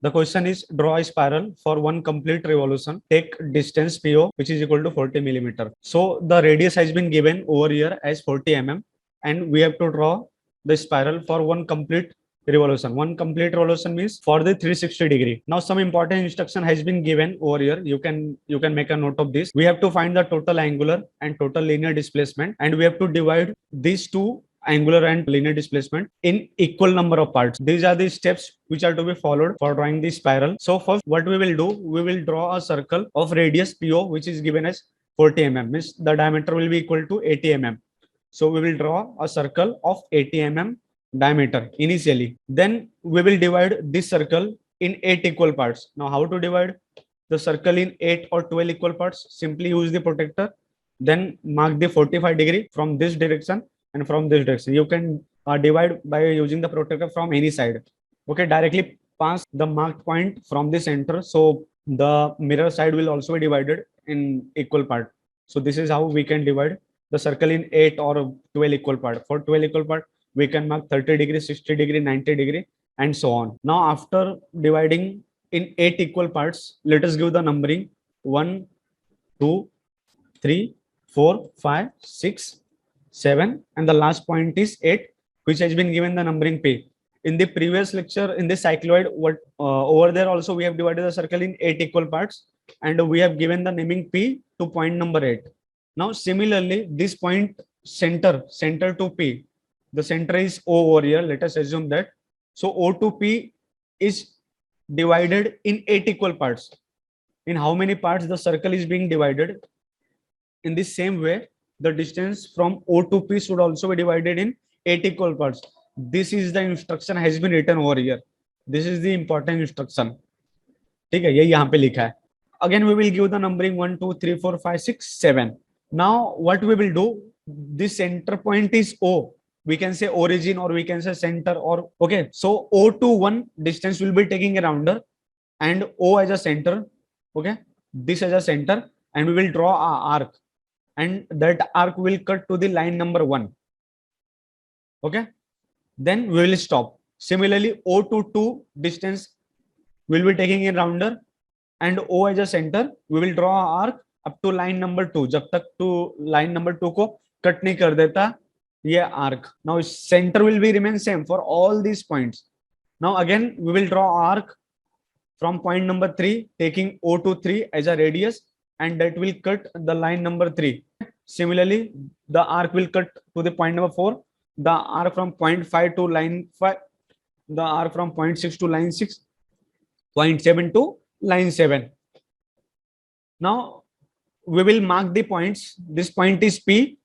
The question is draw a spiral for one complete revolution. Take distance PO which is equal to 40 millimeter. So the radius has been given over here as 40 mm, and we have to draw the spiral for one complete revolution. One complete revolution means for the 360 degree. Now some important instruction has been given over here. You can make a note of this. We have to find the total angular and total linear displacement, and we have to divide these two angular and linear displacement in equal number of parts. These are the steps which are to be followed for drawing the spiral. So first what we will do, we will draw a circle of radius PO which is given as 40 mm, means the diameter will be equal to 80 mm. So we will draw a circle of 80 mm diameter initially. Then we will divide this circle in 8 equal parts. Now how to divide the circle in 8 or 12 equal parts? Simply use the protractor, then mark the 45 degree from this direction and from this direction. You can divide by using the protractor from any side. Okay, directly pass the marked point from the center, so the mirror side will also be divided in equal part. So this is how we can divide the circle in 8 or 12 equal part. For 12 equal part, we can mark 30 degree, 60 degree, 90 degree, and so on. Now after dividing in 8 equal parts, let us give the numbering 1, 2, 3, 4, 5, 6, 7, and the last point is 8, which has been given the numbering P. In the previous lecture, in the cycloid, what over there also we have divided the circle in 8 equal parts, and we have given the naming P to point number 8. Now similarly, this point center to P, the center is O over here. Let us assume that. So O to P is divided in 8 equal parts. In how many parts the circle is being divided? In the same way, the distance from O to P should also be divided in 8 equal parts. This is the instruction has been written over here. This is the important instruction. ठीक है, ये यहाँ पे लिखा है. Again we will give the numbering 1, 2, 3, 4, 5, 6, 7. Now what we will do, this center point is O. We can say origin or we can say center, or okay. So O to 1 distance will be taking a rounder and O as a center. Okay, this as a center, and we will draw an arc, and that arc will cut to the line number 1. Okay, then we will stop. Similarly, O to 2 distance will be taking a rounder, and O as a center, we will draw an arc up to line number 2. जब तक to line number 2 को cut नहीं कर देता ये arc. Now center will be remain same for all these points. Now again we will draw arc from point number 3, taking O to 3 as a radius, and that will cut the line number 3. Similarly, the arc will cut to the point number 4, the arc from point 5 to line 5, the arc from point 6 to line 6, point 7 to line 7. Now we will mark the points. This point is P,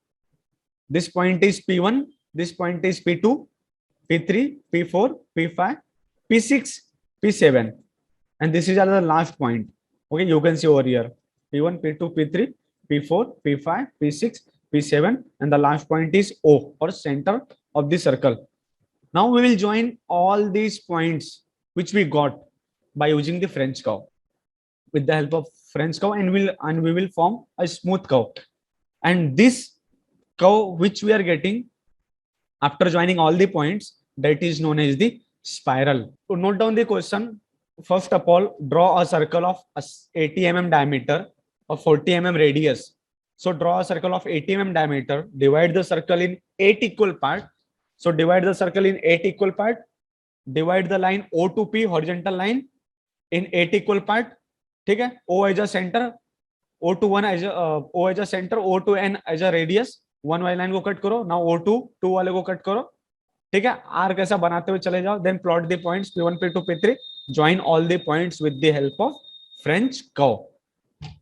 this point is P1, this point is P2, P3, P4, P5, P6, P7, and this is the last point. Okay, you can see over here P1, P2, P3, P4, P5, P6, P7, and the last point is O, or center of the circle. Now we will join all these points which we got by using the French curve. With the help of French curve, and we will form a smooth curve. And this curve which we are getting after joining all the points, that is known as the spiral. To note down the question, first of all, draw a circle of 80 mm diameter or 40 mm radius. So draw a circle of 80 mm diameter, divide the circle in 8 equal parts. So divide the circle in 8 equal parts, divide the line O to P horizontal line in 8 equal parts. ठीक है, O as a center, O to 1 as O as a center, O to N as a radius. 1 वाली line को cut करो. Now O to 2 वाले को cut करो. ठीक है, आर्क ऐसा बनाते हुए चले जाओ. Then plot the points P1, P2, P3. Join all the points with the help of French curve.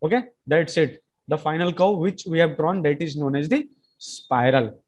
Okay, that's it. The final curve which we have drawn, that is known as the spiral.